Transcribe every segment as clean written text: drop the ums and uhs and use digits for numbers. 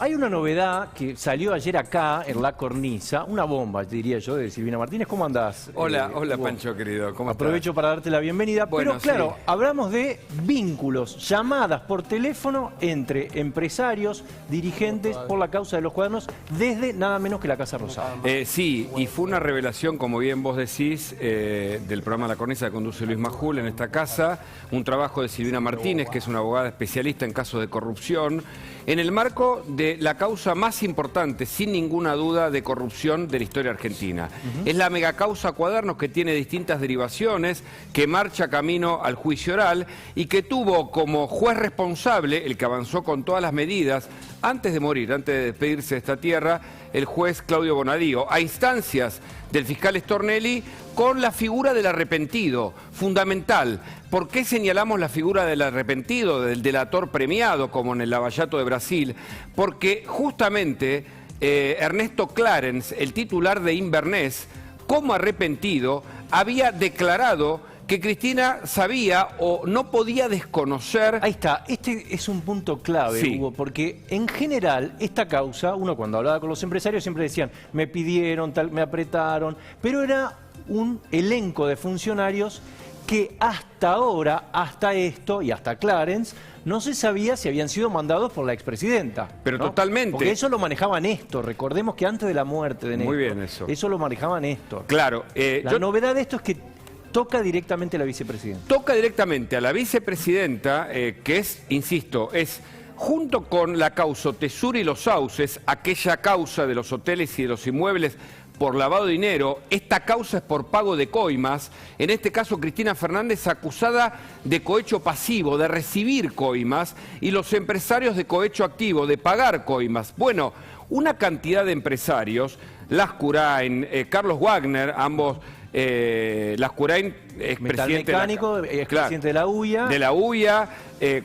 hay una novedad que salió ayer acá en La Cornisa, una bomba, diría yo, de Silvina Martínez. ¿Cómo andás? Hola, hola Pancho, querido. ¿Cómo estás? Aprovecho para darte la bienvenida. Bueno, pero claro, sí. hablamos de vínculos, llamadas por teléfono entre empresarios, dirigentes por la causa de los cuadernos, desde nada menos que la Casa Rosada. Sí, y fue una revelación, como bien vos decís, del programa La Cornisa que conduce Luis Majul en esta casa, un trabajo de Silvina Martínez, que es una abogada especialista en casos de corrupción, en el marco de la causa más importante, sin ninguna duda, de corrupción de la historia argentina. Es la megacausa Cuadernos, que tiene distintas derivaciones, que marcha camino al juicio oral y que tuvo como juez responsable, el que avanzó con todas las medidas, antes de morir, antes de despedirse de esta tierra, el juez Claudio Bonadío, a instancias del fiscal Stornelli, con la figura del arrepentido, fundamental. ¿Por qué señalamos la figura del arrepentido, del delator premiado, como en el Lavallato de Brasil? Porque justamente Ernesto Clarence, el titular de Inverness, como arrepentido, había declarado que Cristina sabía o no podía desconocer... Ahí está, este es un punto clave, Sí. Hugo, porque en general esta causa, uno cuando hablaba con los empresarios siempre decían, me pidieron, tal, me apretaron, pero era un elenco de funcionarios que hasta ahora, hasta esto y hasta Clarence, no se sabía si habían sido mandados por la expresidenta. Pero ¿no? totalmente. Porque eso lo manejaba Néstor, recordemos que antes de la muerte de Néstor. Muy bien eso. Eso lo manejaba Néstor. Claro. La novedad de esto es que toca directamente a la vicepresidenta. Toca directamente a la vicepresidenta, que es, insisto, es junto con la causa Tesura y los Sauces, aquella causa de los hoteles y de los inmuebles por lavado de dinero, esta causa es por pago de coimas, en este caso Cristina Fernández acusada de cohecho pasivo, de recibir coimas, y los empresarios de cohecho activo, de pagar coimas. Bueno, una cantidad de empresarios, Lascurain, Carlos Wagner, ambos... Lascurain, expresidente expresidente de la UIA. De la UIA,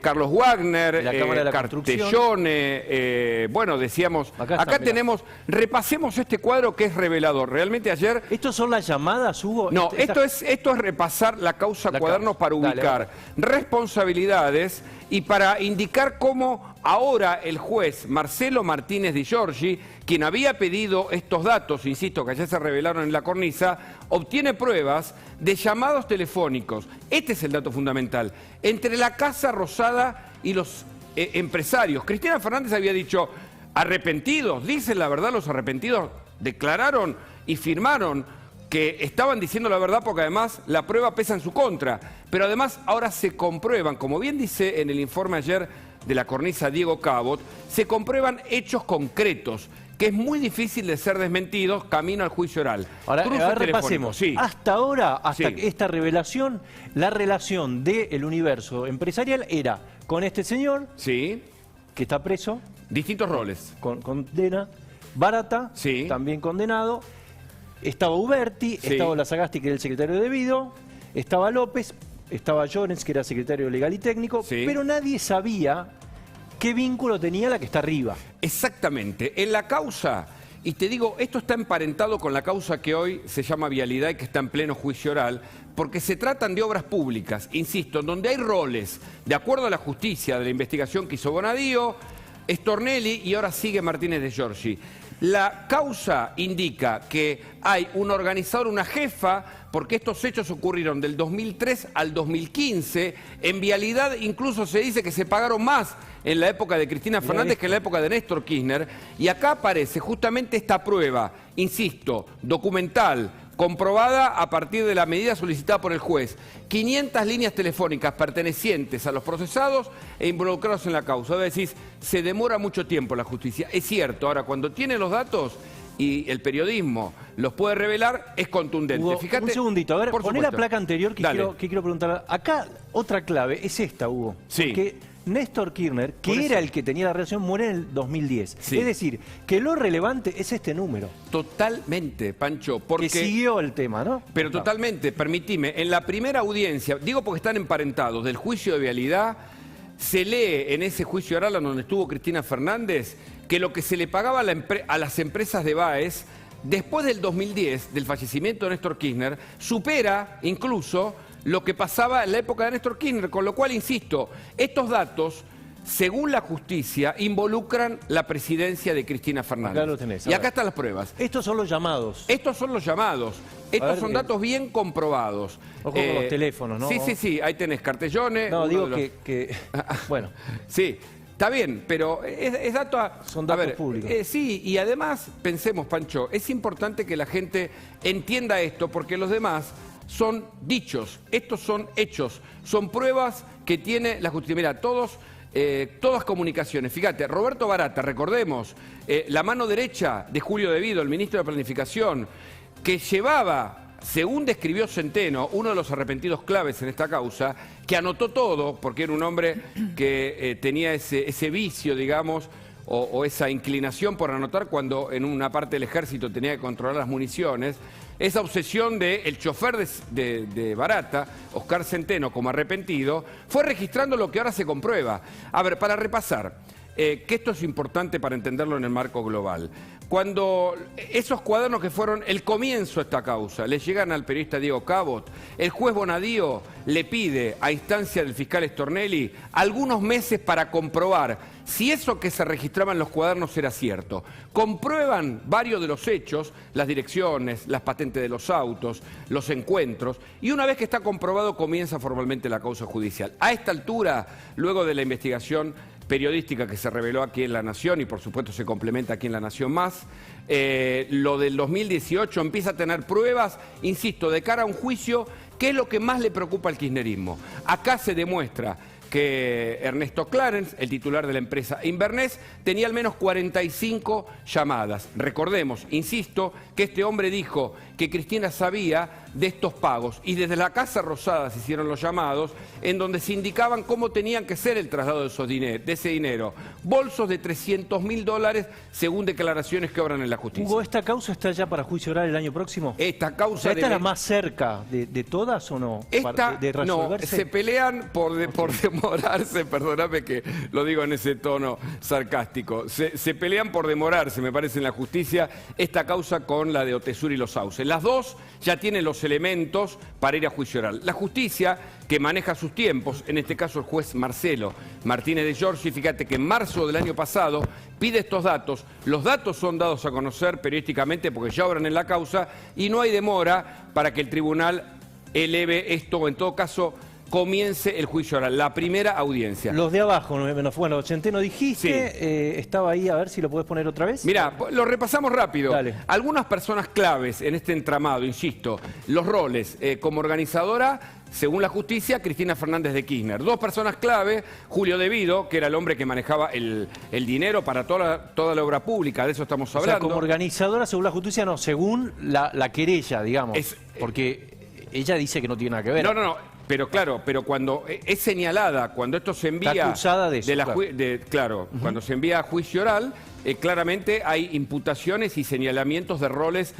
Carlos Wagner, de la Cámara de la Cartellone, bueno, decíamos, acá tenemos, repasemos este cuadro que es revelador. Realmente ayer... ¿Estos son las llamadas, Hugo? No, esto es repasar la causa Cuadernos para ubicar responsabilidades y para indicar cómo ahora el juez Marcelo Martínez Di Giorgi, quien había pedido estos datos, insisto, que ayer se revelaron en La Cornisa, obtiene pruebas de llamados telefónicos. Este es el dato fundamental. Entre la Casa Rosada y los empresarios. Cristina Fernández había dicho, arrepentidos, dicen la verdad los arrepentidos, declararon y firmaron que estaban diciendo la verdad porque además la prueba pesa en su contra. Pero además ahora se comprueban, como bien dice en el informe ayer de La Cornisa Diego Cabot, se comprueban hechos concretos, que es muy difícil de ser desmentidos camino al juicio oral. Ahora repasemos. Sí. Hasta ahora, hasta esta revelación, la relación del universo empresarial era con este señor, Sí. que está preso, Distintos roles. con condena, Barata, Sí. también condenado, estaba Uberti, Sí. estaba Lazagasti, que era el secretario de Vido, estaba López, estaba Llorens, que era secretario legal y técnico, Sí. pero nadie sabía qué vínculo tenía la que está arriba. Exactamente. En la causa, y te digo, esto está emparentado con la causa que hoy se llama Vialidad y que está en pleno juicio oral, porque se tratan de obras públicas, insisto, en donde hay roles, de acuerdo a la justicia de la investigación que hizo Bonadío, Stornelli y ahora sigue Martínez de Giorgi. La causa indica que hay un organizador, una jefa, porque estos hechos ocurrieron del 2003 al 2015. En Vialidad incluso se dice que se pagaron más en la época de Cristina Fernández que en la época de Néstor Kirchner. Y acá aparece justamente esta prueba, insisto, documental, comprobada a partir de la medida solicitada por el juez. 500 líneas telefónicas pertenecientes a los procesados e involucrados en la causa. Es decir, se demora mucho tiempo la justicia. Es cierto, ahora cuando tiene los datos y el periodismo los puede revelar, es contundente. Hugo, Fíjate, un segundito, a ver, poné la placa anterior que quiero preguntar. Acá otra clave es esta, Hugo. Sí. Porque Néstor Kirchner, que era el que tenía la relación, muere en el 2010. Sí. Es decir, que lo relevante es este número. Totalmente, Pancho, porque... Que siguió el tema, ¿no? Pero totalmente, permitime, en la primera audiencia, digo porque están emparentados, del juicio de Vialidad, se lee en ese juicio oral donde estuvo Cristina Fernández que lo que se le pagaba a las empresas de Baez, después del 2010, del fallecimiento de Néstor Kirchner, supera incluso lo que pasaba en la época de Néstor Kirchner, con lo cual, insisto, estos datos según la justicia, involucran la presidencia de Cristina Fernández. Acá lo tenés, y acá están las pruebas. Estos son los llamados. Estos son los llamados. Estos son datos bien comprobados. Ojo con los teléfonos, ¿no? Sí. Ahí tenés Cartellones. No, digo que bueno. Sí. Está bien, pero es dato son datos públicos. Sí, y además, pensemos, Pancho, es importante que la gente entienda esto, porque los demás son dichos, estos son hechos, son pruebas que tiene la justicia. Mira, todas comunicaciones. Fíjate, Roberto Barata, recordemos, la mano derecha de Julio De Vido, el ministro de Planificación, que llevaba, según describió Centeno, uno de los arrepentidos claves en esta causa, que anotó todo, porque era un hombre que tenía ese vicio, digamos, o esa inclinación por anotar cuando en una parte del ejército tenía que controlar las municiones, esa obsesión del chofer de Barata, Oscar Centeno, como arrepentido, fue registrando lo que ahora se comprueba. A ver, para repasar, que esto es importante para entenderlo en el marco global. Cuando esos cuadernos que fueron el comienzo de esta causa le llegan al periodista Diego Cabot, el juez Bonadío le pide a instancia del fiscal Stornelli algunos meses para comprobar si eso que se registraba en los cuadernos era cierto. Comprueban varios de los hechos, las direcciones, las patentes de los autos, los encuentros, y una vez que está comprobado comienza formalmente la causa judicial. A esta altura, luego de la investigación periodística que se reveló aquí en La Nación y por supuesto se complementa aquí en La Nación Más, lo del 2018 empieza a tener pruebas, insisto, de cara a un juicio, que es lo que más le preocupa al kirchnerismo. Acá se demuestra que Ernesto Clarence, el titular de la empresa Inverness, tenía al menos 45 llamadas. Recordemos, insisto, que este hombre dijo que Cristina sabía de estos pagos y desde la Casa Rosada se hicieron los llamados en donde se indicaban cómo tenían que ser el traslado de ese dinero. Bolsos de $300.000 según declaraciones que obran en la justicia. Hugo, ¿esta causa está ya para juicio oral el año próximo? Esta causa... ¿Esta es la más cerca de todas o no? Esta, de resolverse. No, se pelean por demorarse, perdóname que lo digo en ese tono sarcástico, se pelean por demorarse, me parece, en la justicia, esta causa con la de Otesur y Los Sauces. Las dos ya tienen los elementos para ir a juicio oral. La justicia, que maneja sus tiempos, en este caso el juez Marcelo Martínez de Giorgi, fíjate que en marzo del año pasado pide estos datos. Los datos son dados a conocer periodísticamente porque ya obran en la causa y no hay demora para que el tribunal eleve esto, o en todo caso comience el juicio oral, la primera audiencia. Los de abajo, bueno, Centeno dijiste, sí. Estaba ahí, a ver si lo podés poner otra vez. Mirá, lo repasamos rápido. Dale. Algunas personas claves en este entramado, insisto, los roles como organizadora, según la justicia, Cristina Fernández de Kirchner. Dos personas clave, Julio De Vido, que era el hombre que manejaba el dinero para toda la obra pública, de eso estamos hablando. O sea, como organizadora, según la justicia, no, según la querella, digamos, porque ella dice que no tiene nada que ver. No. Pero claro, cuando es señalada, cuando esto se envía... Está acusada de eso. Cuando se envía a juicio oral, claramente hay imputaciones y señalamientos de roles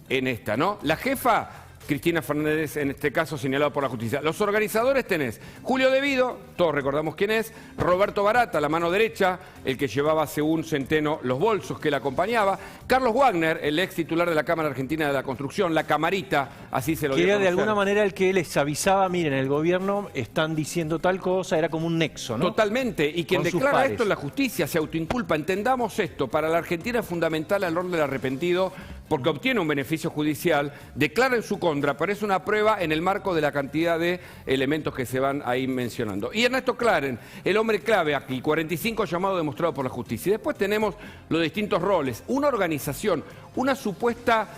en esta, ¿no? La jefa, Cristina Fernández, en este caso señalado por la justicia. Los organizadores tenés Julio De Vido, todos recordamos quién es, Roberto Barata, la mano derecha, el que llevaba, según Centeno, los bolsos que le acompañaba, Carlos Wagner, el ex titular de la Cámara Argentina de la Construcción, la Camarita, así se lo dio a conocer. Que era de alguna manera el que les avisaba, miren, el gobierno están diciendo tal cosa, era como un nexo, ¿no? Totalmente, y quien declara esto en la justicia se autoinculpa. Entendamos esto, para la Argentina es fundamental el rol del arrepentido, porque obtiene un beneficio judicial, declara en su contra, pero es una prueba en el marco de la cantidad de elementos que se van ahí mencionando. Y Ernesto Clarence, el hombre clave aquí, 45 llamados demostrados por la justicia. Y después tenemos los distintos roles, una organización, una supuesta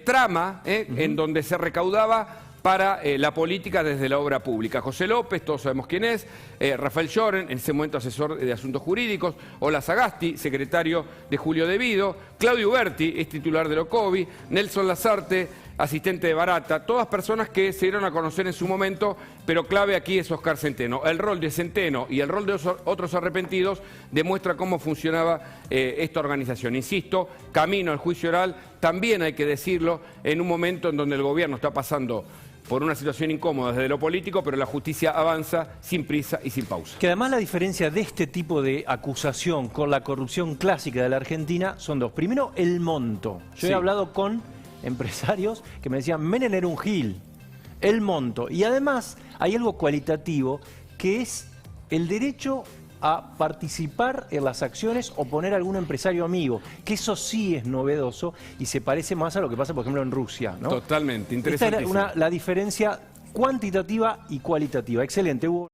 trama en donde se recaudaba para la política desde la obra pública. José López, todos sabemos quién es, Rafael Lloren, en ese momento asesor de asuntos jurídicos, Ola Sagasti, secretario de Julio De Vido, Claudio Berti, es titular de Locovi, Nelson Lazarte, asistente de Barata, todas personas que se dieron a conocer en su momento, pero clave aquí es Oscar Centeno. El rol de Centeno y el rol de otros arrepentidos demuestra cómo funcionaba esta organización. Insisto, camino al juicio oral, también hay que decirlo, en un momento en donde el gobierno está pasando por una situación incómoda desde lo político, pero la justicia avanza sin prisa y sin pausa. Que además la diferencia de este tipo de acusación con la corrupción clásica de la Argentina son dos. Primero, el monto. Yo he hablado con empresarios que me decían, Menem era un gil, el monto. Y además hay algo cualitativo que es el derecho a participar en las acciones o poner algún empresario amigo, que eso sí es novedoso y se parece más a lo que pasa, por ejemplo, en Rusia, ¿no? Totalmente, Esta interesantísimo. era la diferencia cuantitativa y cualitativa. Excelente, Hugo.